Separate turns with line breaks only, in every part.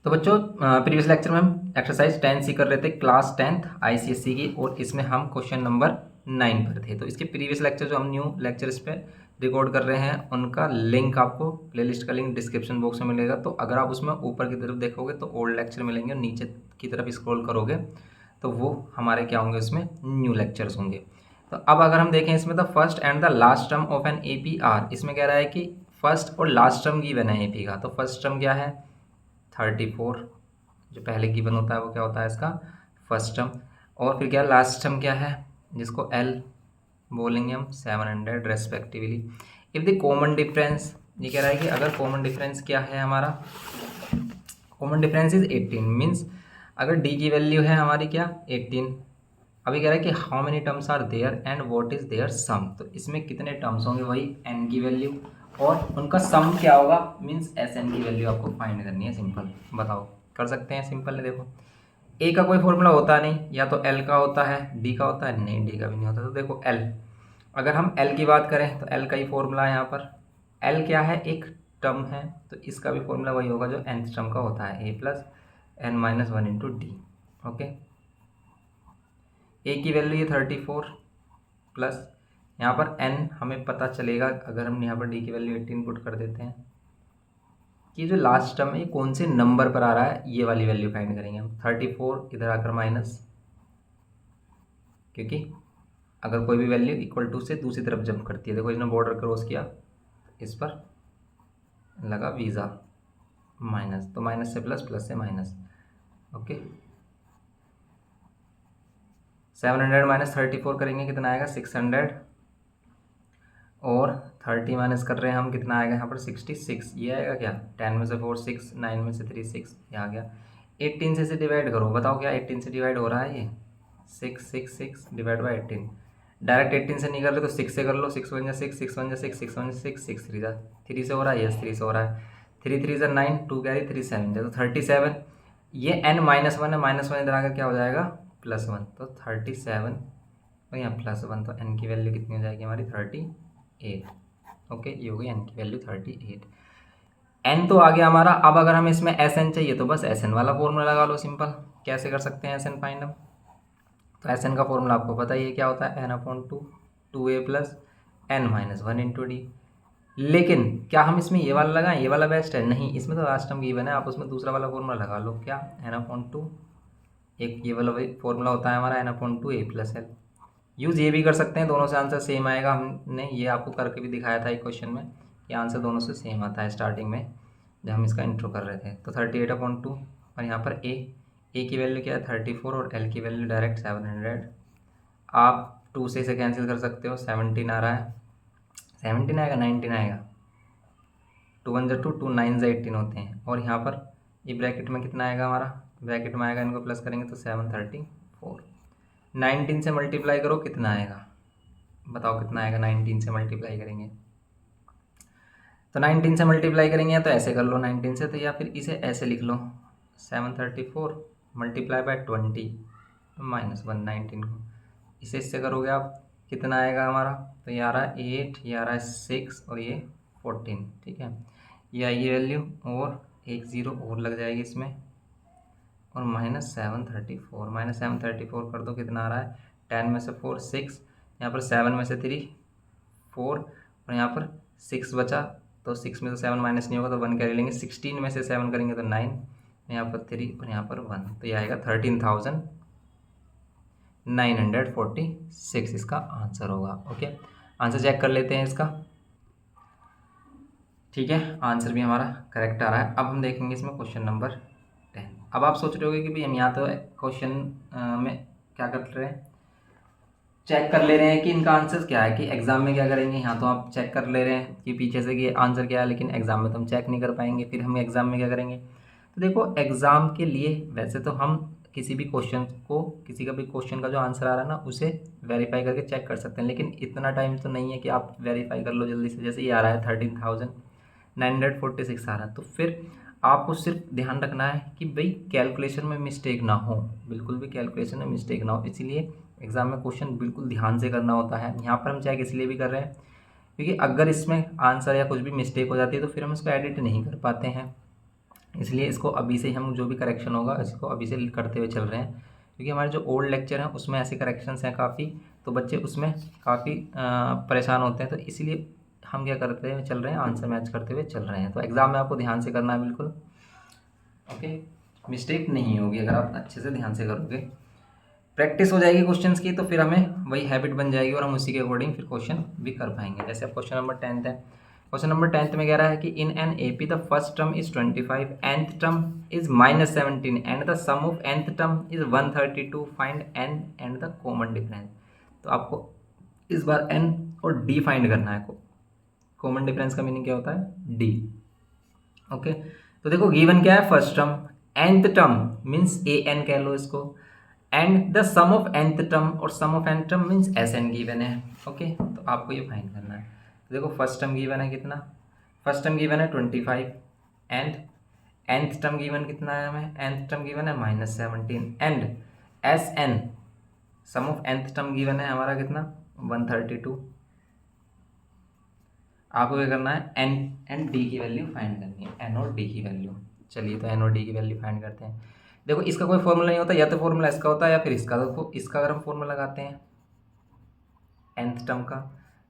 तो बच्चों previous lecture में हम एक्सरसाइज 10C कर रहे थे क्लास 10th ICSE की, और इसमें हम क्वेश्चन नंबर 9 पर थे। तो इसके प्रीवियस लेक्चर जो हम न्यू लेक्चर इस पर रिकॉर्ड कर रहे हैं उनका लिंक आपको प्लेलिस्ट का लिंक डिस्क्रिप्शन बॉक्स में मिलेगा। तो अगर आप उसमें ऊपर की तरफ देखोगे तो ओल्ड लेक्चर मिलेंगे, और नीचे की तरफ स्क्रॉल करोगे तो वो हमारे क्या होंगे, उसमें न्यू लेक्चर्स होंगे। तो अब अगर हम देखें इसमें the first and the last term of an APR, इसमें कह रहा है कि फर्स्ट और लास्ट टर्म गिवन है AP का। तो फर्स्ट टर्म क्या है 34, जो पहले गिवन होता है वो क्या होता है इसका फर्स्ट टर्म। और फिर क्या लास्ट टर्म क्या है जिसको L बोलेंगे हम 700 respectively. If the common difference, ये कह रहा है कि अगर कॉमन डिफरेंस क्या है हमारा, कॉमन डिफरेंस इज 18 मीन्स अगर डी की वैल्यू है हमारी क्या 18। अभी कह रहा है कि how many terms are there and what is their sum. तो इसमें कितने टर्म्स होंगे, वही n की वैल्यू, और उनका सम क्या होगा मीन्स Sn की वैल्यू आपको फाइंड करनी है। सिंपल बताओ, कर सकते हैं सिंपल है। देखो a का कोई फॉर्मूला होता नहीं, या तो l का होता है, d का होता है, नहीं d का भी नहीं होता। तो देखो l, अगर हम l की बात करें तो l का ही फॉर्मूला है यहाँ पर। l क्या है, एक टर्म है, तो इसका भी फॉर्मूला वही होगा जो nth टर्म का होता है, a plus n minus 1 into D. Okay, a की वैल्यू ये 34 प्लस यहाँ पर n हमें पता चलेगा अगर हम यहाँ पर d की वैल्यू 18 पुट कर देते हैं कि जो लास्ट टर्म है ये कौन से नंबर पर आ रहा है, ये वाली वैल्यू फाइंड करेंगे हम। 34 इधर आकर माइनस, क्योंकि अगर कोई भी वैल्यू इक्वल टू से दूसरी तरफ जंप करती है, देखो इसने बॉर्डर क्रॉस किया, इस पर लगा वीज़ा माइनस, तो माइनस से प्लस, प्लस से माइनस। ओके, 700 माइनस 34 करेंगे कितना आएगा 600, और 30 माइनस कर रहे हैं हम, कितना आएगा यहाँ पर 66। ये आएगा क्या, 10 में से 4 6, 9 में से 3 6, ये आ गया। 18 से डिवाइड करो, बताओ क्या 18 से डिवाइड हो रहा है ये 6 6 6 डिवाइड बाई 18। डायरेक्ट 18 से नहीं कर रहे तो 6 से कर लो, 6 1 जा 6, 6 1 जा 6, 6 1 जा 6, 6 3 जा 3 से हो रहा है, यस 3 से हो रहा है। 3 3 जा 9, 2 कैरी 3 7 जा, तो 37। ये n माइनस 1 है, माइनस 1 इधर आकर क्या हो जाएगा +1, तो 37, और यहाँ +1, तो n की वैल्यू कितनी हो जाएगी हमारी 38। ओके, ये हो गई n की वैल्यू 38। n तो आ गया हमारा। अब अगर हमें इसमें Sn चाहिए तो बस Sn वाला फॉर्मूला लगा लो। सिंपल कैसे कर सकते हैं Sn फाइंड हम, तो Sn का फॉर्मूला आपको पता ही है क्या होता है, n/2 2a plus n minus 1 into D. लेकिन क्या हम इसमें ये वाला लगाएं, ये वाला बेस्ट है, नहीं, इसमें तो लास्ट टर्म गिवन है, आप उसमें दूसरा वाला फॉर्मूला लगा लो। क्या n/2, एक ये वाला फॉर्मूला होता है हमारा n/2 a plus l। Use ये भी कर सकते हैं, दोनों से आंसर सेम आएगा। हमने ये आपको करके भी दिखाया था एक क्वेश्चन में कि आंसर दोनों से सेम आता है स्टार्टिंग में जब हम इसका इंट्रो कर रहे थे। तो 38/2, और यहाँ पर ए की वैल्यू क्या है 34, और एल की वैल्यू डायरेक्ट 700। आप 2 से इसे कैंसिल कर सकते हो, 17 आ रहा है, 17 आएगा 19 आएगा, 2 1 2, 2 9 18 होते हैं। और यहाँ पर ये ब्रैकेट में कितना आएगा हमारा, ब्रैकेट में आएगा, इनको प्लस करेंगे तो 734। 19 से मल्टीप्लाई करो कितना आएगा, बताओ कितना आएगा 19 से मल्टीप्लाई करेंगे। तो 19 से मल्टीप्लाई करेंगे तो ऐसे कर लो 19 से, तो या फिर इसे ऐसे लिख लो 734 मल्टीप्लाई बाय 20 माइनस 1 19 को, इसे इससे करोगे आप कितना आएगा हमारा, तो ये आ रहा है 8, ये आ रहा है 6, और ये 14। ठीक है, ये आएगी वैल्यू, और एक ज़ीरो और लग जाएगी इसमें, और -734 कर दो, कितना आ रहा है 10 में से 4 6, यहाँ पर 7 में से 3 4, और यहाँ पर 6 बचा, तो 6 में से 7 माइनस नहीं होगा तो 1 कैरी लेंगे, 16 में से 7 करेंगे तो 9, यहाँ पर 3 और यहाँ पर 1, तो ये आएगा 13,946 इसका आंसर होगा। ओके, आंसर चेक कर लेते हैं इसका। ठीक है, आंसर भी हमारा करेक्ट आ रहा है। अब हम देखेंगे इसमें क्वेश्चन नंबर 10। अब आप सोच रहे होगे कि भाई हम यहाँ तो क्वेश्चन में क्या कर रहे हैं, चेक कर ले रहे हैं कि इनका आंसर क्या है, कि एग्जाम में क्या करेंगे। यहाँ तो आप चेक कर ले रहे हैं कि पीछे से कि आंसर क्या है, लेकिन एग्जाम में तो हम चेक नहीं कर पाएंगे, फिर हम एग्जाम में क्या करेंगे। तो देखो एग्जाम के लिए वैसे तो हम किसी भी क्वेश्चन को, किसी का भी क्वेश्चन का जो आंसर आ रहा है ना उसे वेरीफाई करके चेक कर सकते हैं, लेकिन इतना टाइम तो नहीं है कि आप वेरीफाई कर लो जल्दी से। जैसे ये आ रहा है 13,946 आ रहा है, तो फिर आपको सिर्फ ध्यान रखना है कि भाई कैलकुलेशन में मिस्टेक ना हो, बिल्कुल भी कैलकुलेशन में मिस्टेक ना हो। इसीलिए एग्जाम में क्वेश्चन बिल्कुल ध्यान से करना होता है। यहाँ पर हम चेक इसलिए भी कर रहे हैं क्योंकि अगर इसमें आंसर या कुछ भी मिस्टेक हो जाती है तो फिर हम इसको एडिट नहीं कर पाते हैं। इसलिए इसको अभी से हम जो भी करेक्शन होगा इसको अभी से करते हुए चल रहे हैं, क्योंकि हमारे जो ओल्ड लेक्चर हैं उसमें ऐसे करेक्शंस हैं काफ़ी, तो बच्चे उसमें काफ़ी परेशान होते हैं। तो इसीलिए हम क्या करते हुए चल रहे हैं, आंसर मैच करते हुए चल रहे हैं। तो एग्ज़ाम में आपको ध्यान से करना है बिल्कुल, ओके, मिस्टेक नहीं होगी अगर आप अच्छे से ध्यान से करोगे। प्रैक्टिस हो जाएगी क्वेश्चंस की, तो फिर हमें वही हैबिट बन जाएगी और हम उसी के अकॉर्डिंग फिर क्वेश्चन भी कर पाएंगे। जैसे अब क्वेश्चन नंबर 10 है। क्वेश्चन नंबर 10 में कह रहा है कि in an AP the first term is 25, nth term is -17 and the sum of nth term is 132, find n and the common difference. तो आपको इस बार एन और डी फाइंड करना है। कॉमन डिफरेंस का मीनिंग क्या होता है, डी, ओके। तो देखो गिवन क्या है, first term, nth term means A N कह लो इसको, and the sum of nth term, और sum of nth term means S N given है, ओके। तो आपको ये फाइंड करना है। तो देखो फर्स्ट टर्म गिवन है कितना, फर्स्ट टर्म गिवन है 25, एंड nth टर्म गिवन कितना है हमें, nth टर्म गिवन है -17, and S n sum of nth term given है हमारा कितना 132। आपको क्या करना है, एन एंड डी की वैल्यू फाइंड करनी है, एन और डी की वैल्यू। चलिए तो एन और डी की वैल्यू फाइंड करते हैं। देखो इसका कोई फॉर्मूला नहीं होता, या तो फॉर्मूला इसका होता है या फिर इसका। देखो इसका अगर हम फॉर्मूला लगाते हैं nth टर्म का,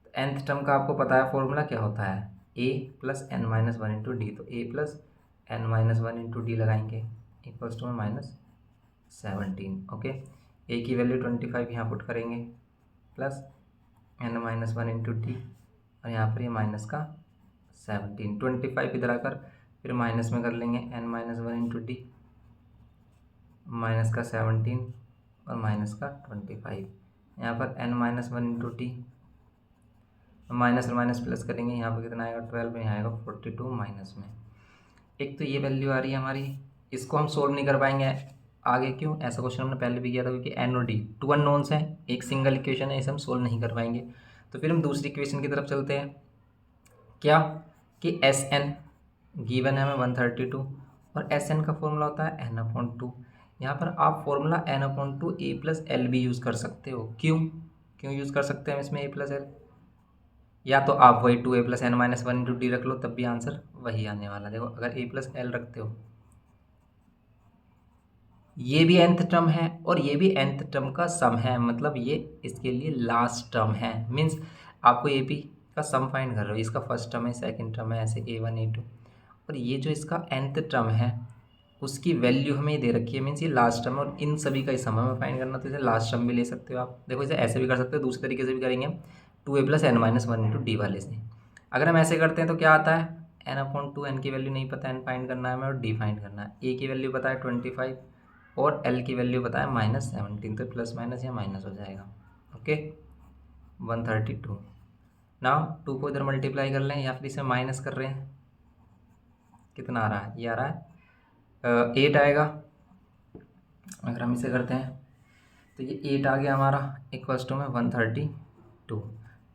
तो nth टर्म का आपको पता है फॉर्मूला क्या होता है, a plus N minus one into d. तो a plus N minus one into d लगाएंगे इक्वल्स टू में -17, ओके। a की वैल्यू 25 यहाँ पुट करेंगे, plus N minus one into d, और यहाँ पर ये माइनस का 17, 25 इधर आकर फिर माइनस में कर लेंगे, n minus one into D, minus का 17 और माइनस का 25। यहाँ पर n minus one into D, minus और माइनस प्लस करेंगे, यहाँ पर कितना आएगा 12, यहाँ आएगा 42 माइनस में। एक तो ये वैल्यू आ रही है हमारी, इसको हम सोल्व नहीं कर पाएंगे आगे। क्यों, ऐसा क्वेश्चन हमने पहले भी किया था, क्योंकि n और d टू अननोन्स हैं, एक सिंगल इक्वेशन है, इसे हम सोल्व नहीं कर पाएंगे। तो फिर हम दूसरी इक्वेशन की तरफ चलते हैं, क्या कि एस एन गिवन है हमें 132, और एस एन का फॉर्मूला होता है n/2। यहाँ पर आप formula n/2 a plus L भी यूज़ कर सकते हो। क्यों क्यों यूज़ कर सकते हैं हम इसमें a प्लस एल, या तो आप वही 2a plus N minus one into d रख लो, तब भी आंसर वही आने वाला। देखो अगर a प्लस एल रखते हो, ये भी nth टर्म है और ये भी nth टर्म का सम है, मतलब ये इसके लिए लास्ट टर्म है। मीन्स आपको ए पी का सम फाइंड कर रहे हो, इसका फर्स्ट टर्म है, सेकंड टर्म है, ऐसे a1 a2, और ये जो इसका nth टर्म है उसकी वैल्यू हमें ये दे रखी है, मीन्स ये लास्ट टर्म, और इन सभी का ही सम हमें फाइंड करना। तो इसे लास्ट टर्म भी ले सकते हो आप। देखो इसे ऐसे भी कर सकते हो, दूसरे तरीके से भी करेंगे हम, 2a plus N minus one into d वाले से। अगर हम ऐसे करते हैं तो क्या आता है, n/2, n की वैल्यू नहीं पता, n फाइंड करना है हमें और d फाइंड करना है। a की वैल्यू पता है 25 और l की वैल्यू पता है -17, तो प्लस माइनस या माइनस हो जाएगा, ओके। 132 नाउ 2 को इधर मल्टीप्लाई कर लें, या फिर इसे माइनस कर रहे हैं, कितना आ रहा है, ये आ रहा है 8 आएगा। अगर हम इसे करते हैं तो ये 8 आ गया हमारा, इक्वल्स टू में 132,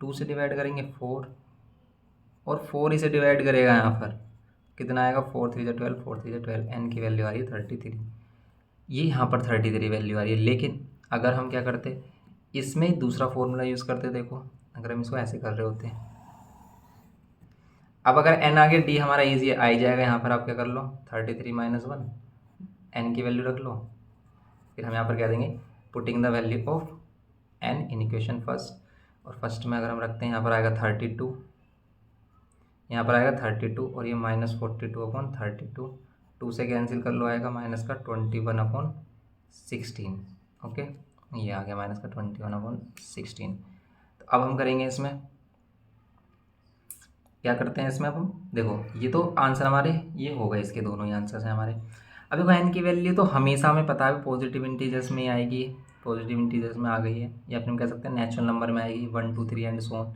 2 से डिवाइड करेंगे 4, और 4 इसे डिवाइड करेगा यहाँ पर, कितना आएगा 4 3 जो 12, 4 3 जो 12, एन की वैल्यू आ रही है 33, ये यहाँ पर 33 वैल्यू आ रही है। लेकिन अगर हम क्या करते, इसमें दूसरा फॉर्मूला यूज़ करते, देखो अगर हम इसको ऐसे कर रहे होते हैं, अब अगर n आगे d हमारा ईजी आ ही जाएगा, यहाँ पर आप क्या कर लो 33 माइनस वन, n की वैल्यू रख लो, फिर हम यहाँ पर क्या देंगे, putting the value of n in equation first, और फर्स्ट में अगर हम रखते हैं यहाँ पर आएगा 32, यहाँ पर आएगा 32, और ये -42/32, 2 से कैंसिल कर लो, आएगा माइनस का 21/16, ओके। ये आ गया माइनस का 21/16। तो अब हम करेंगे इसमें, क्या करते हैं इसमें, अब हम देखो ये तो आंसर हमारे ये हो गए, इसके दोनों ही आंसर्स हैं हमारे। अब देखो एन की वैल्यू तो हमेशा हमें पता है पॉजिटिव इंटीजर्स में आएगी, पॉजिटिव इंटीजर्स में आ गई है, या फिर हम कह सकते हैं नेचुरल नंबर में आएगी 1 2 3 एंड सो ऑन।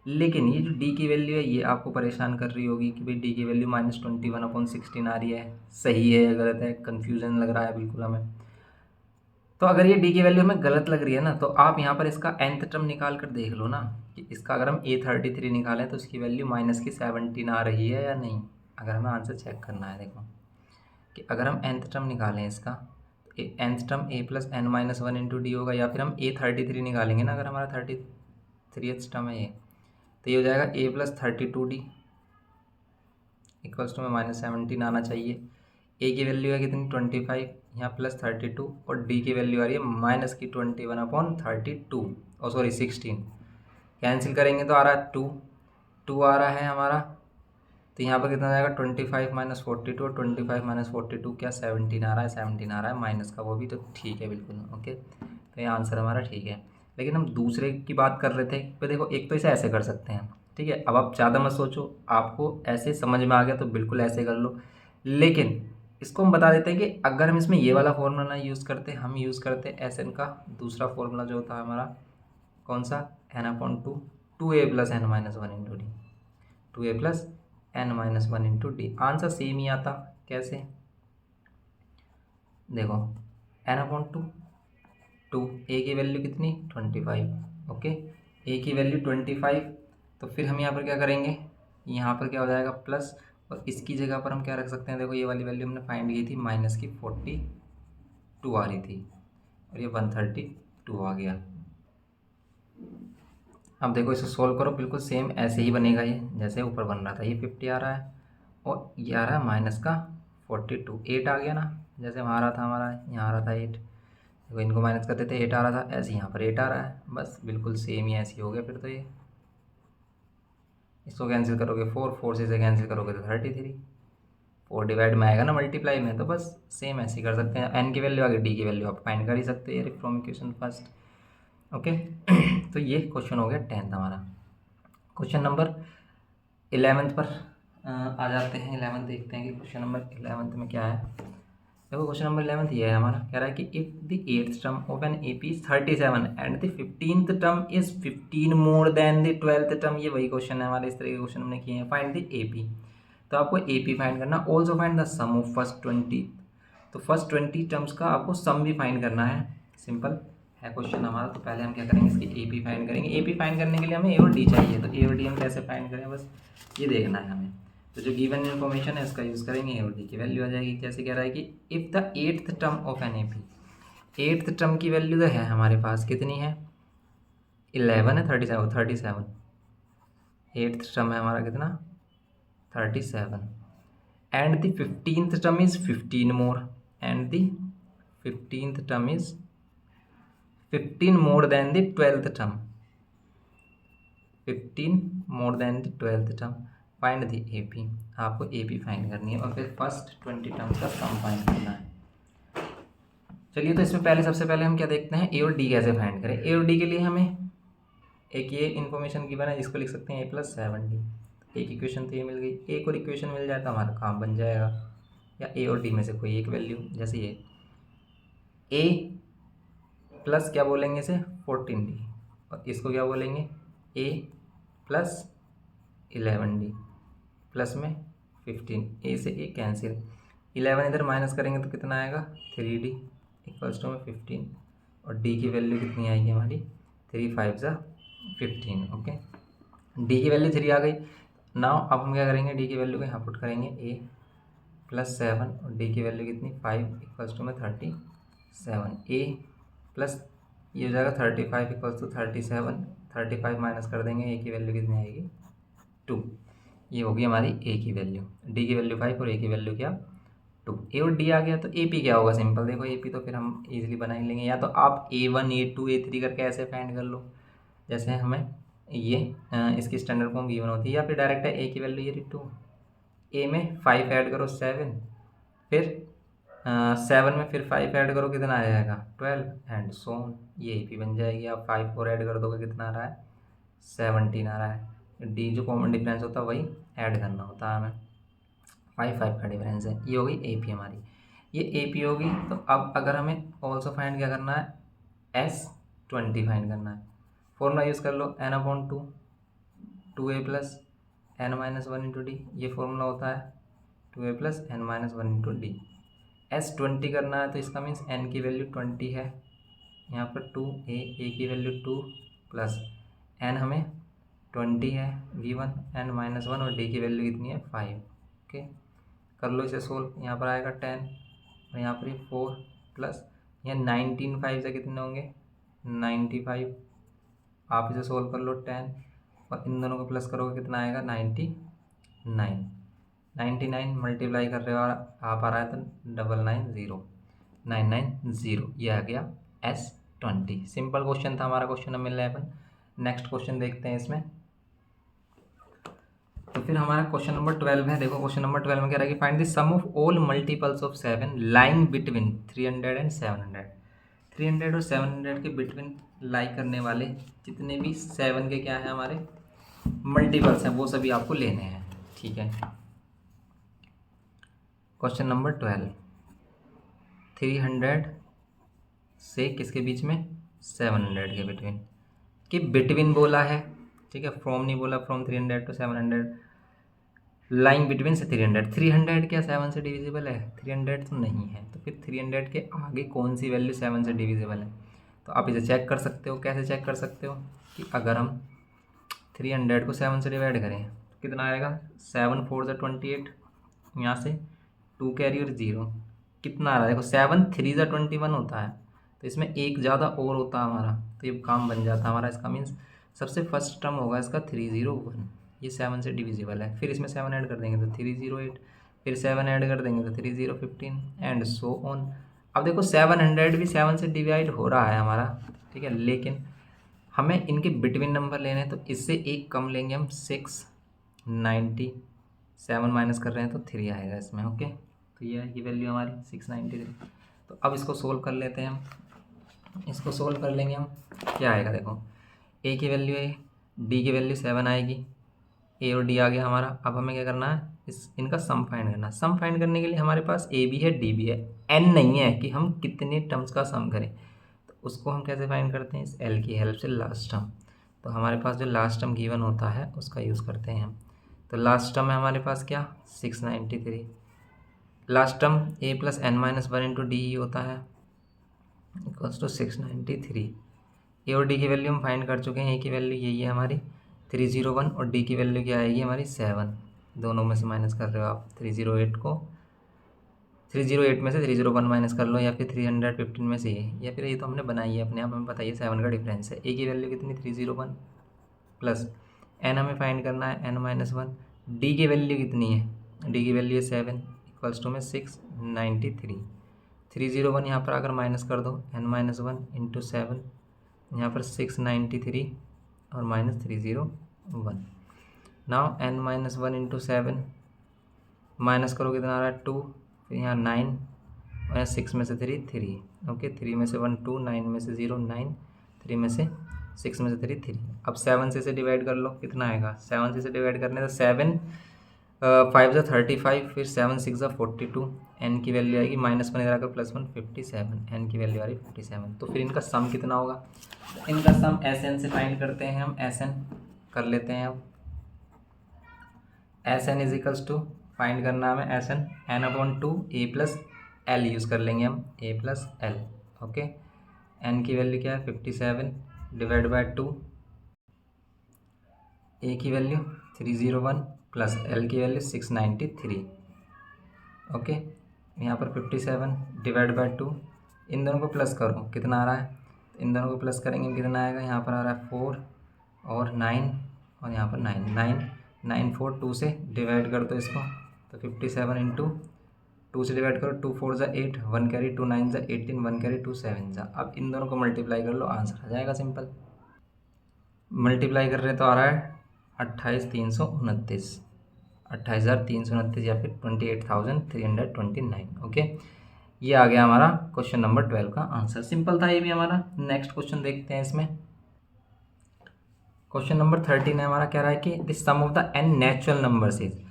लेकिन ये जो डी की वैल्यू है ये आपको परेशान कर रही होगी कि भाई डी की वैल्यू -21/16 आ रही है, सही है या गलत है, कन्फ्यूजन लग रहा है बिल्कुल हमें। तो अगर ये डी की वैल्यू हमें गलत लग रही है ना, तो आप यहाँ पर इसका nth टर्म निकाल कर देख लो ना, कि इसका अगर हम a33 निकालें तो इसकी वैल्यू -17 आ रही है या नहीं। अगर हमें आंसर चेक करना है, देखो कि अगर हम nth टर्म निकालें इसका, तो nth term a plus N minus one into d होगा, या फिर हम a33 निकालेंगे ना, अगर हमारा 33th टर्म है ये, तो ये हो जाएगा a plus 32d equals to में -17 आना चाहिए। ए की वैल्यू है कितनी 25, यहाँ प्लस 32, और डी की वैल्यू आ रही है माइनस की 21/32, और सॉरी 16। कैंसिल करेंगे तो आ रहा है 2, 2 आ रहा है हमारा। तो यहाँ पर कितना जाएगा 25 माइनस 42, और 25 माइनस 42 क्या 17 आ रहा है, 17 आ रहा है माइनस का, वो भी तो ठीक है बिल्कुल। ओके, तो ये आंसर हमारा ठीक है। लेकिन हम दूसरे की बात कर रहे थे। तो देखो, एक तो इसे ऐसे कर सकते हैं, ठीक है। अब आप ज़्यादा मत सोचो, आपको ऐसे समझ में आ गया तो बिल्कुल ऐसे कर लो। लेकिन इसको हम बता देते हैं कि अगर हम इसमें ये वाला फॉर्मूला ना यूज़ करते, हम यूज़ करते एस एन का दूसरा फॉर्मूला जो होता है हमारा, कौन सा, n/2, 2a plus n minus 1 into D, 2a plus n minus 1 into D. Answer same ही आता। कैसे, देखो n/2, 2, ए की वैल्यू कितनी 25, ओके, ए की वैल्यू 25। तो फिर हम यहाँ पर क्या करेंगे, यहाँ पर क्या हो जाएगा प्लस, और इसकी जगह पर हम क्या रख सकते हैं, देखो ये वाली वैल्यू हमने फाइंड की थी माइनस की 42 आ रही थी, और ये 132 आ गया। अब देखो इसे सोल्व करो, बिल्कुल सेम ऐसे ही बनेगा ये जैसे ऊपर बन रहा था। ये 50 आ रहा है, और ये आ रहा है माइनस का 42, 8 आ गया ना, जैसे वहाँ आ रहा था हमारा, यहाँ आ रहा था 8। देखो इनको माइनस करते थे 8 आ रहा था, ऐसे यहाँ पर 8 आ रहा है, बस बिल्कुल सेम ही ऐसे ही हो गया। फिर तो ये इसको कैंसिल करोगे 4, 4 से कैंसिल करोगे तो 33, 4 डिवाइड में आएगा ना मल्टीप्लाई में, तो बस सेम ऐसे ही कर सकते हैं। एन की वैल्यू आगे डी की वैल्यू आप फाइंड कर ही सकते हैं फ्रॉम इक्वेशन फर्स्ट। ओके, तो ये क्वेश्चन हो गया 10th हमारा। क्वेश्चन नंबर 11th पर आ जाते हैं। 11th देखते हैं कि क्वेश्चन नंबर 11th में क्या है। देखो क्वेश्चन नंबर 11th ये है हमारा, कह रहा है कि if the 8th term of an A P is 37 and the 15th term is 15 more than the 12th term. ये वही क्वेश्चन है हमारे, इस तरह के क्वेश्चन हमने किए हैं। फाइंड द ए पी, तो आपको ए पी फाइंड करना। Also find the sum of first 20, तो फर्स्ट 20 टर्म्स का आपको सम भी फाइंड करना है। सिंपल है क्वेश्चन हमारा। तो पहले हम क्या करेंगे, इसकी ए पी फाइंड करेंगे। ए पी फाइंड करने के लिए हमें ए और डी चाहिए, तो ए और डी हम कैसे फाइंड करें, बस ये देखना है हमें। तो जो गिवन इन्फॉर्मेशन है इसका यूज़ करेंगे, ए और डी की वैल्यू आ जाएगी। जैसे कह रहा है कि if the 8th term of an A P, 8th term की वैल्यू तो है हमारे पास, कितनी है 11 है, 37, 8th टर्म है हमारा कितना 37, and the 15th term is 15 more, and the 15th term is 15 more than the 12th term, 15 more than the 12th term. Find the A P, आपको ए पी फाइंड करनी है, और फिर फर्स्ट 20 टर्म्स का sum find करना है। चलिए, तो इसमें पहले सबसे पहले हम क्या देखते हैं, ए और डी कैसे फाइंड करें। ए और डी के लिए हमें एक ये इन्फॉर्मेशन गिवन है जिसको लिख सकते हैं ए प्लस 7d। एक इक्वेशन तो ये मिल गई, एक और इक्वेशन मिल जाए तो हमारा काम बन जाएगा, या ए और डी में से कोई एक वैल्यू। जैसे ये ए प्लस क्या बोलेंगे इसे 14d, और इसको क्या बोलेंगे ए प्लस 11d, प्लस में 15, ए से ए कैंसिल, 11 इधर माइनस करेंगे तो कितना आएगा 3d इक्वल्स टू में 15, और डी की वैल्यू कितनी आएगी हमारी 3 5 ज़ा 15। ओके, डी की वैल्यू 3 आ गई। नाउ अब हम क्या करेंगे, डी की वैल्यू को यहाँ पुट करेंगे ए प्लस 7, और डी की वैल्यू कितनी 5 इक्वल्स टू में 37। ए प्लस ये हो जाएगा 35 इक्वल्स टू 37, 35 माइनस कर देंगे, ए की वैल्यू कितनी आएगी 2। ये होगी हमारी ए की वैल्यू, डी की वैल्यू 5 और ए की वैल्यू क्या 2। ए और डी आ गया, तो ए पी क्या होगा, सिंपल देखो ए पी तो फिर हम इजीली बना ही लेंगे। या तो आप A1 A2 A3 करके ऐसे फाइंड कर लो, जैसे हमें ये इसकी स्टैंडर्ड फॉर्म गिवन होती है, या फिर डायरेक्ट है ए की वैल्यू ये 2, ए में 5 ऐड करो 7, फिर 7 में फिर 5 ऐड करो कितना आ जाएगा 12, एंड सो ऑन, ये ए पी बन जाएगी। आप 5 और ऐड कर दोगे कितना आ रहा है 17 आ रहा है। डी जो कॉमन डिफरेंस होता है वही ऐड करना होता है हमें, 5 5 का डिफरेंस है। ये होगी ए पी हमारी, ये ए पी होगी। तो अब अगर हमें ऑल्सो फाइंड क्या करना है, S20 फाइंड करना है। फॉर्मूला यूज़ कर लो n/2, 2a plus n minus 1 into D, ये फॉर्मूला होता है 2a plus n minus 1 into D. S20 करना है तो इसका मीन्स n की वैल्यू 20 है, यहाँ पर 2a, a की वैल्यू 2 प्लस n हमें 20 है v1 n माइनस 1, और डी की वैल्यू कितनी है 5। ओके, कर लो इसे सोल्व, यहाँ पर आएगा 10, और यहाँ पर 4 प्लस यहाँ 19 5 से कितने होंगे 95। आप इसे सोल्व कर लो 10, और इन दोनों को प्लस करोगे कितना आएगा 99। 99 मल्टीप्लाई कर रहे हो आप आ रहा है तो 990 ये आ गया S20। सिंपल क्वेश्चन था हमारा, क्वेश्चन नंबर 11। नेक्स्ट क्वेश्चन देखते हैं इसमें। तो फिर हमारा क्वेश्चन नंबर 12 है। देखो क्वेश्चन नंबर 12 में कह रहा है कि find the sum of all multiples of 7 lying between 300 and 700। 300 और 700 के बिटवीन लाई करने वाले जितने भी 7 के क्या है हमारे मल्टीपल्स हैं वो सभी आपको लेने हैं। ठीक है, क्वेश्चन नंबर 12, 300 से किसके बीच में 700 के बिटवीन, कि बिटवीन बोला है। ठीक है, फ्रॉम नहीं बोला, फ्रॉम 300 to 700, लाइन बिटवीन से 300। 300 क्या 7 से डिविजिबल है? 300 तो नहीं है, तो फिर 300 के आगे कौन सी वैल्यू 7 से डिविजिबल है? तो आप इसे चेक कर सकते हो। कैसे चेक कर सकते हो? कि अगर हम 300 को 7 से डिवाइड करें तो कितना आएगा? 7 4 ज़ा 28, यहाँ से 2 कैरी और 0 कितना आ रहा है? देखो 7 3 ज़ा 21 होता है, तो इसमें एक ज़्यादा और होता है हमारा, तो ये काम बन जाता है हमारा। इसका मीन्स सबसे फर्स्ट टर्म होगा इसका 301, ये 7 से डिविजिबल है। फिर इसमें 7 ऐड कर देंगे तो 308, फिर 7 ऐड कर देंगे तो 3015 एंड सो ऑन। अब देखो 700 भी 7 से डिवाइड हो रहा है हमारा, ठीक है, लेकिन हमें इनके बिटवीन नंबर लेने हैं, तो इससे एक कम लेंगे हम 690, 7 माइनस कर रहे हैं तो 3 आएगा इसमें। ओके, तो ये है ये वैल्यू हमारी 693। तो अब इसको सोल्व कर लेते हैं हम। इसको सोल्व कर लेंगे हम, क्या आएगा देखो, ए की वैल्यू है, डी की वैल्यू 7 आएगी, ए और डी आ गया हमारा। अब हमें क्या करना है, इनका सम फाइंड करना है। सम फाइंड करने के लिए हमारे पास ए भी है डी भी है, एन नहीं है कि हम कितने टर्म्स का सम करें। तो उसको हम कैसे फाइंड करते हैं? इस एल की हेल्प से, लास्ट टर्म। तो हमारे पास जो लास्ट टर्म गिवन होता है उसका यूज़ करते हैं हम। तो लास्ट टर्म है हमारे पास क्या? 693। Last term A plus N minus 1 into D होता है, इक्वल्स टू 693। ए और डी की वैल्यू हम फाइंड कर चुके हैं। ए की वैल्यू यही है हमारी 301 और डी की वैल्यू क्या आएगी हमारी 7। दोनों में से माइनस कर रहे हो आप, 308 को 308 में से 301 माइनस कर लो, या फिर 315 में से ये, या फिर ये तो हमने बनाई है अपने आप, हमें बताइए 7 का डिफरेंस है। ए की वैल्यू कितनी? 301 प्लस एन हमें फाइंड करना है एन माइनस 1। डी की वैल्यू कितनी है? डी की वैल्यू है 7, इक्वल्स टू में 693। 301 यहाँ पर अगर माइनस कर दो, एन माइनस 1 इंटू 7, यहाँ पर 693 और minus 301। Now n minus 1 into 7 minus करो कितना आ रहा है? 2, फिर यहाँ 9 और यहाँ 6 में से 3। ओके, 3 में से 1 2, 9 में से 0 9, 3 में से 6 में से 3। अब 7 से डिवाइड कर लो, कितना आएगा? 7 से डिवाइड करने तो 7 5 ज़ा 35, फिर 7 6 ज़ा 42। एन की वैल्यू आएगी -1 इधर आकर +1 57। एन की वैल्यू आ रही 57। तो फिर इनका सम कितना होगा? इनका सम एस एन से फाइंड करते हैं हम। एस एन कर लेते हैं अब। S n is equals to, find करना हमें S n, n upon 2 a plus l use कर लेंगे हम, a plus l. Okay, n की वैल्यू क्या है? 57 डिवाइड बाय 2, ए की वैल्यू 301 प्लस एल की वैल्यू 693। ओके, यहाँ पर 57 डिवाइड बाय 2, इन दोनों को प्लस करो, कितना आ रहा है? इन दोनों को प्लस करेंगे कितना आएगा? यहाँ पर आ रहा है 4 और 9 और यहाँ पर 9 4 2 से डिवाइड कर दो इसको, तो 57 इंटू 2 से डिवाइड करो, 2 4 ज़ा 8, 1 कैरी, 2 9 ज़ा 18, 1 कैरी 2 7 ज़ा। अब इन दोनों को मल्टीप्लाई कर लो, आंसर आ जाएगा सिंपल। मल्टीप्लाई कर रहे तो आ रहा है 28,329, 28,329 या फिर 28,329। ओके, ये आ गया हमारा क्वेश्चन नंबर 12 का आंसर। सिंपल था ये भी हमारा। नेक्स्ट क्वेश्चन देखते हैं इसमें। क्वेश्चन नंबर 13 है हमारा, कह रहा है कि the sum of the N natural numbers is,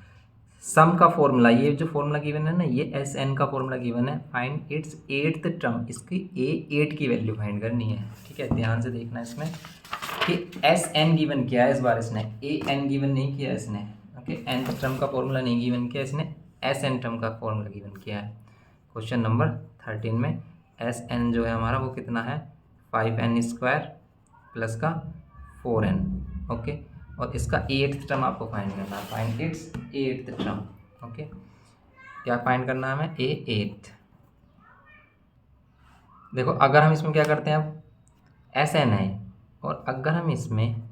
sum का फॉर्मूला, ये जो फॉर्मूला गिवन है ना, ये एस एन का फॉर्मूला गिवन है। फाइंड इट्स 8th टर्म, इसकी ए 8 की वैल्यू फाइंड करनी है। ठीक है, ध्यान से देखना इसमें कि एस एन गिवन किया है इस बार इसने, ए एन गिवन नहीं किया इसने। ओके, एन टर्म का फॉर्मूला नहीं गिवन किया इसने, एस एन टर्म का फॉर्मूला गिवन किया है। क्वेश्चन नंबर 13 में एस एन जो है हमारा वो कितना है? 5n² प्लस का 4n। ओके, और इसका 8th टर्म आपको फाइंड करना है। Find its 8th term. Okay, क्या फाइंड करना है हमें? A8। देखो अगर हम इसमें क्या करते हैं, अब एस एन है और अगर हम इसमें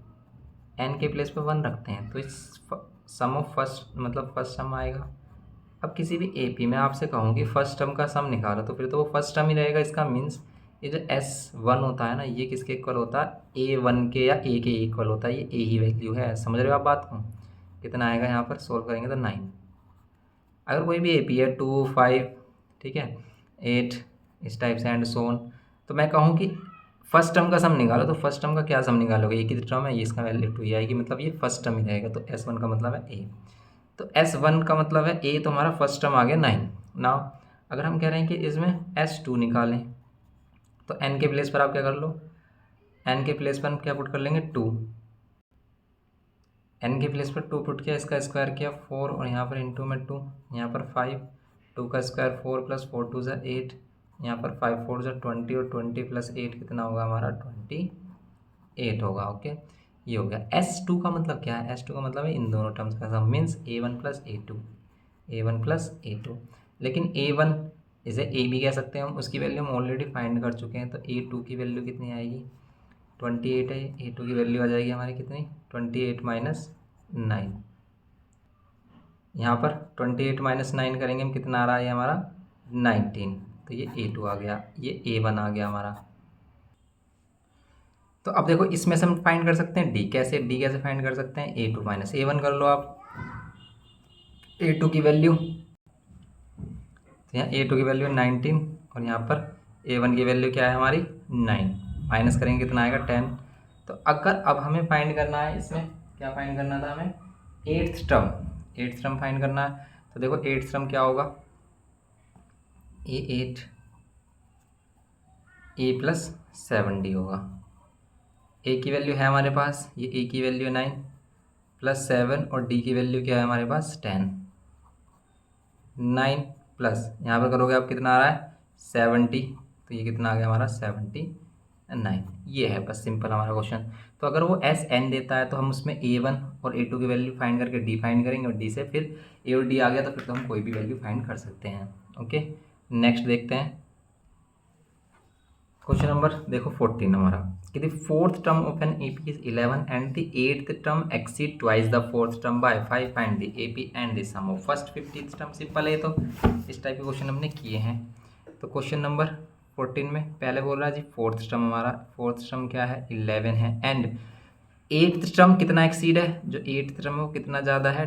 एन के प्लेस पे 1 रखते हैं तो इस सम ऑफ फर्स्ट, मतलब फर्स्ट सम आएगा अब किसी भी एपी में आपसे कहूँ कि फर्स्ट टर्म का सम निकालो, तो फिर तो वो फर्स्ट टर्म ही रहेगा। इसका मीन्स ये जो S1 होता है ना, ये किसके इक्वल होता है, A1 के या A के इक्वल होता है। ये A ही वैल्यू है। समझ रहे हो आप बात को। कितना आएगा यहाँ पर, सोल्व करेंगे तो 9। अगर कोई भी एपी है 2, 5, ठीक है, 8, इस टाइप से एंड सो ऑन, तो मैं कहूँ कि फर्स्ट टर्म का सम निकालो, तो फर्स्ट टर्म का क्या सम निकालोगे, एक ही टर्म है, ये इसका वैल्यू 2 ही आएगी, मतलब ये फर्स्ट टर्म ही रहेगा। तो S1 का मतलब है A। तो S1 का मतलब है A, तो हमारा फर्स्ट टर्म आ गया 9। नाउ अगर हम कह रहे हैं कि इसमें S2 निकालें, तो N के प्लेस पर आप क्या कर लो, N के प्लेस पर हम क्या पुट कर लेंगे, 2। N के प्लेस पर 2 पुट किया, इसका स्क्वायर किया 4, और यहाँ पर इंटू में 2, यहाँ पर 5, 2 का स्क्वायर 4 प्लस 4 2 ज़ा 8, यहाँ पर 5 4 ज़ा 20, और 20 प्लस 8 कितना होगा हमारा, 28 होगा। ओके, ये हो गया। S2 का मतलब क्या है, S2 का मतलब है इन दोनों टर्म्स का सम, means A1 plus A2, A1 plus A2। लेकिन A1 इसे A भी कह सकते हैं हम, उसकी वैल्यू हम ऑलरेडी फाइंड कर चुके हैं। तो A2 की वैल्यू कितनी आएगी, 28 है। A2 की वैल्यू आ जाएगी हमारी कितनी, 28 माइनस 9। यहाँ पर 28 माइनस 9 करेंगे हम, कितना आ रहा है हमारा, 19। तो ये A2 आ गया, ये A1 आ गया हमारा। तो अब देखो इसमें से हम फाइंड कर सकते हैं डी कैसे फाइंड कर सकते हैं, A2 माइनस A1 कर लो आप। A2 की वैल्यू, तो यहाँ A2 की वैल्यू 19, और यहाँ पर A1 की वैल्यू क्या है हमारी, 9। माइनस करेंगे कितना आएगा, 10। तो अगर अब हमें फाइंड करना है, इसमें क्या फाइंड करना था हमें, एट्थ टर्म फाइंड करना है। तो देखो एट्थ टर्म क्या होगा, A8 A प्लस 7D होगा। A की वैल्यू है हमारे पास, ये A की वैल्यू 9 प्लस 7, और D की वैल्यू क्या है हमारे पास, 10। 9 प्लस यहाँ पर करोगे आप, कितना आ रहा है, 70। तो ये कितना आ गया हमारा, 79। ये है बस सिंपल हमारा क्वेश्चन। तो अगर वो SN देता है, तो हम उसमें A1 और A2 की वैल्यू फाइंड करके D फाइंड करेंगे, और D से फिर A और D आ गया तो फिर तो हम कोई भी वैल्यू फाइंड कर सकते हैं। ओके, नेक्स्ट देखते हैं क्वेश्चन नंबर, देखो 14 हमारा, कि the fourth term of an AP is 11 and the eighth term exceed twice the fourth term by 5, find the AP and the sum of first 50th term. Simple है, तो इस type के question हमने किए हैं। तो क्वेश्चन नंबर 14 में पहले बोल रहा है जी फोर्थ टर्म, हमारा फोर्थ टर्म क्या है, 11 है, एंड एट्थ टर्म कितना एक्सीड है, जो एट्थ टर्म है वो कितना ज़्यादा है,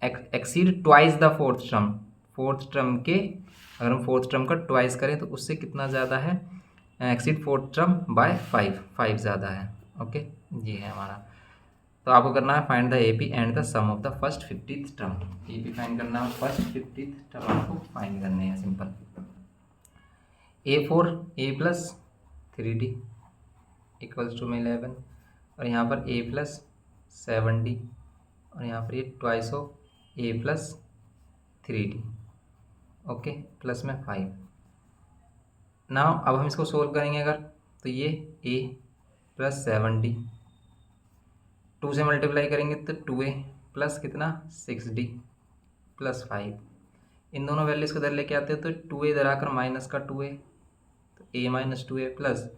exceed twice the fourth term. Fourth term के, अगर हम फोर्थ टर्म का ट्वाइस करें तो उससे कितना ज़्यादा है, एक्सीड फोर्थ टर्म बाय 5 ज़्यादा है। ओके, ये है हमारा। तो आपको करना है find the AP and the sum of the first 50th term. AP find करना है, फर्स्ट 50th टर्म आपको फाइंड करने हैं। Simple, A4 A plus 3D equals to में 11, और यहाँ पर A प्लस 7D, और यहाँ पर ये twice of A plus 3D, okay, plus में 5। ना अब हम इसको सोल्व करेंगे अगर, तो ये A प्लस 7D, 2 से मल्टीप्लाई करेंगे तो 2A प्लस कितना 6D प्लस 5। इन दोनों वैल्यूज़ को इधर लेके आते हैं तो 2A इधर आकर माइनस का 2A, तो A माइनस 2A प्लस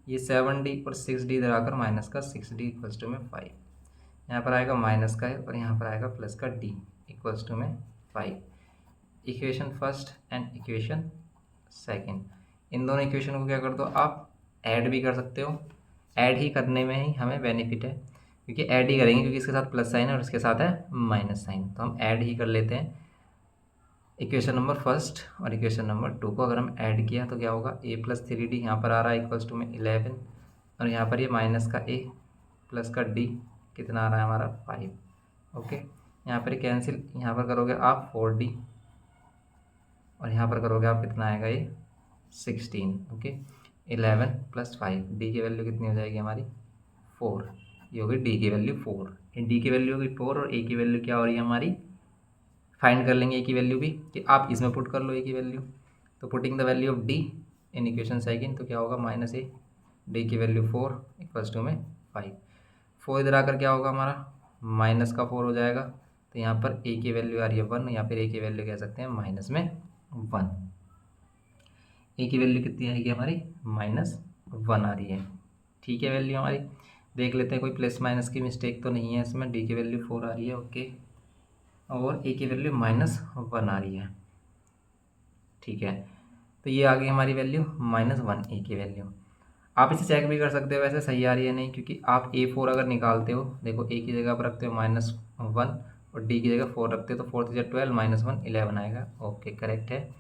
ये 7D और 6D इधर आकर माइनस का 6D इक्वल्स टू में 5। यहाँ पर आएगा माइनस का है, और यहाँ पर आएगा प्लस का D इक्वल्स टू में 5। Equation first and equation second, इन दोनों इक्वेशन को क्या कर दो आप, ऐड भी कर सकते हो। ऐड ही करने में ही हमें बेनिफिट है, क्योंकि ऐड ही करेंगे, क्योंकि इसके साथ प्लस साइन है और इसके साथ है माइनस साइन, तो हम ऐड ही कर लेते हैं। इक्वेशन नंबर फर्स्ट और इक्वेशन नंबर 2 को अगर हम ऐड किया तो क्या होगा, A प्लस 3D यहाँ पर आ रहा है इक्वल्स टू में 11, और यहाँ पर ये माइनस का A प्लस का D कितना आ रहा है हमारा 5। ओके, यहाँ पर कैंसिल, यहाँ पर करोगे आप 4D, और यहाँ पर करोगे आप कितना आएगा ये 16। ओके, 11 प्लस 5, D की वैल्यू कितनी हो जाएगी हमारी 4। ये होगी D की वैल्यू 4, D की वैल्यू होगी 4, और A की वैल्यू क्या हो रही है हमारी, फाइंड कर लेंगे A की वैल्यू भी, कि आप इसमें पुट कर लो A की वैल्यू। तो putting the value of D in equation second, तो क्या होगा माइनस A, D की वैल्यू 4 इक्वल्स टू में 5। 4 इधर आकर क्या होगा हमारा, माइनस का 4 हो जाएगा। तो यहाँ पर A की वैल्यू आ रही है 1, या फिर A की वैल्यू कह सकते हैं माइनस में 1। A की वैल्यू कितनी आएगी हमारी, माइनस 1 आ रही है। ठीक है, वैल्यू हमारी देख लेते हैं, कोई प्लस माइनस की मिस्टेक तो नहीं है इसमें। D की वैल्यू 4 आ रही है। ओके, और ए की वैल्यू -1 आ रही है। ठीक है, तो ये आ गई हमारी वैल्यू -1 ए की वैल्यू। आप इसे चेक भी कर सकते हो वैसे सही आ रही है नहीं, क्योंकि आप A4 अगर निकालते हो, देखो ए की जगह पर रखते हो -1 और डी की जगह 4 रखते हो, तो 4 × 12 -1 11 आएगा। ओके, करेक्ट है।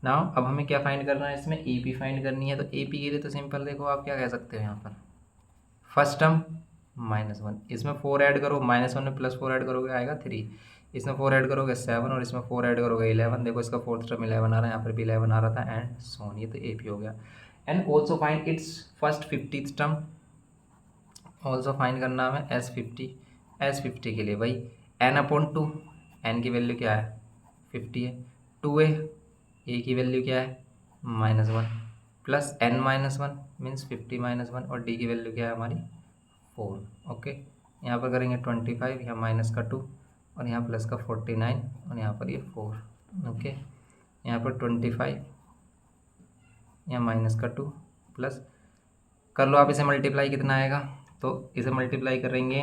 नाउ अब हमें क्या फाइंड करना है, इसमें ए पी फाइंड करनी है। तो ए पी के लिए तो सिंपल, देखो आप क्या कह सकते हो यहाँ पर, फर्स्ट टर्म -1, इसमें 4 ऐड करो, -1 में +4 ऐड करोगे आएगा 3, इसमें 4 ऐड करोगे 7 और इसमें 4 ऐड करोगे 11। देखो इसका फोर्थ टर्म 11 आ रहा है, यहाँ पर भी 11 आ रहा था, एंड सोन, ये तो ए पी हो गया। And also find its first 50th term, also find करना हमें S50 के लिए भाई n/2, n की वैल्यू क्या है 50 है, 2a, a की वैल्यू क्या है -1 प्लस n-1 मीन्स 50 -1 और d की वैल्यू क्या है हमारी 4। ओके, यहाँ पर करेंगे 25, यहाँ माइनस का 2 और यहाँ प्लस का 49 और यहाँ पर ये 4। ओके, यहाँ पर 25, यहाँ माइनस का 2 प्लस कर लो आप इसे मल्टीप्लाई, कितना आएगा, तो इसे मल्टीप्लाई करेंगे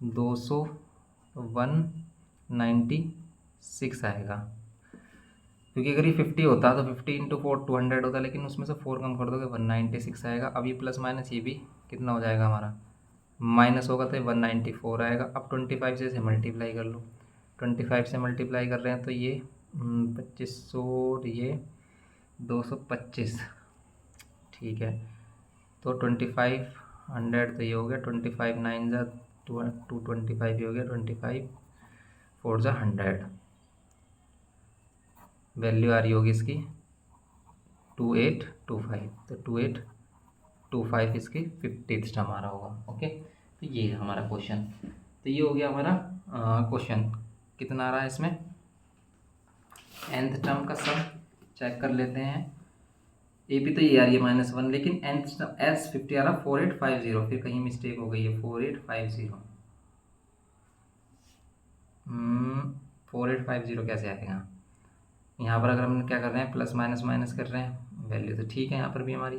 196 आएगा, क्योंकि अगर ये 50 होता तो 50 × 4 200 होता, लेकिन उसमें से 4 कम कर दोगे 196 आएगा। अब ये प्लस माइनस ये भी कितना हो जाएगा हमारा, माइनस होगा तो 194 आएगा। अब 25 से इसे मल्टीप्लाई कर लो, 25 से मल्टीप्लाई कर रहे हैं तो ये 2500 और ये 225। ठीक है, तो 2500 तो ये हो गया, 25 9 जा 225 ये हो गया, 25 4 जा 100। वैल्यू आ रही होगी इसकी 2825, तो 2825 इसकी 50th टर्म आ रहा होगा। ओके, तो ये है हमारा क्वेश्चन। तो ये हो गया हमारा क्वेश्चन। कितना आ रहा है इसमें, nth टर्म का सम चेक कर लेते हैं। ए पी तो ये आ रही है -1, लेकिन nth टर्म S50 आ रहा 4850, फिर कहीं मिस्टेक हो गई है 4850। 4850 कैसे आएगा, यहाँ पर अगर हम क्या कर रहे हैं प्लस माइनस माइनस कर रहे हैं, वैल्यू तो ठीक है यहाँ पर भी हमारी।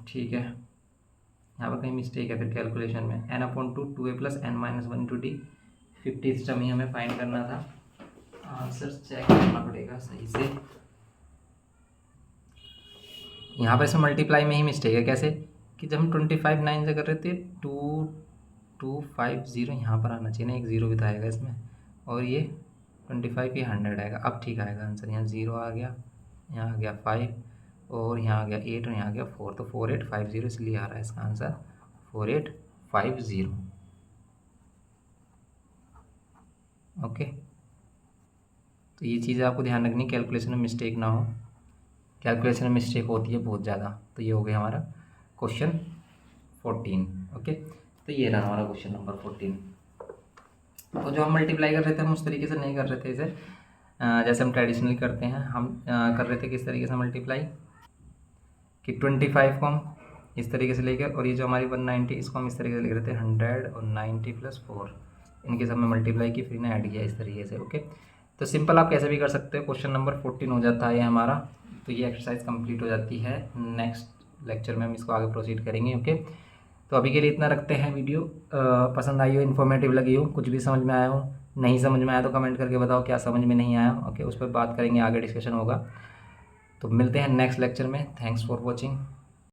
ठीक है, यहाँ पर कहीं मिस्टेक है फिर कैलकुलेशन में। n/2 2a + n-1 × d 50th term ही हमें फाइंड करना था। आंसर चेक करना पड़ेगा सही से। यहाँ पर इसमें मल्टीप्लाई में ही मिस्टेक है, कैसे कि जब हम 25 9 से कर रहे थे 2250 यहाँ पर आना चाहिए ना, एक ज़ीरो भी तो आएगा इसमें, और ये 25 ये 100 आएगा। अब ठीक आएगा आंसर, यहाँ 0 आ गया, यहाँ आ गया 5 और यहाँ आ गया 8 और यहाँ आ गया 4, तो 4850 इसलिए आ रहा है इसका आंसर 4850। ओके, तो ये चीज़ आपको ध्यान रखनी, कैलकुलेशन में मिस्टेक ना हो, कैलकुलेशन में मिस्टेक होती है बहुत ज़्यादा। तो ये हो गया हमारा क्वेश्चन 14। ओके, तो ये रहा हमारा क्वेश्चन नंबर 14। तो जो हम मल्टीप्लाई कर रहे थे हम उस तरीके से नहीं कर रहे थे इसे, जैसे हम ट्रेडिशनली करते हैं। हम कर रहे थे किस तरीके से मल्टीप्लाई, कि 25 को हम इस तरीके से लेकर, और ये जो हमारी 190 इसको हम इस तरीके से लिख रहे थे 100 और 90 + 4, इनके सब में मल्टीप्लाई की फिर ने ऐड किया इस तरीके से। ओके, तो सिंपल आप कैसे भी कर सकते हो। क्वेश्चन नंबर 14 हो जाता है ये हमारा। तो ये एक्सरसाइज कंप्लीट हो जाती है। नेक्स्ट लेक्चर में हम इसको आगे प्रोसीड करेंगे। ओके, तो अभी के लिए इतना रखते हैं। वीडियो पसंद आई हो, इन्फॉर्मेटिव लगी हो, कुछ भी समझ में आया हो, नहीं समझ में आया तो कमेंट करके बताओ क्या समझ में नहीं आया। ओके, उस पर बात करेंगे, आगे डिस्कशन होगा। तो मिलते हैं नेक्स्ट लेक्चर में। Thanks for watching.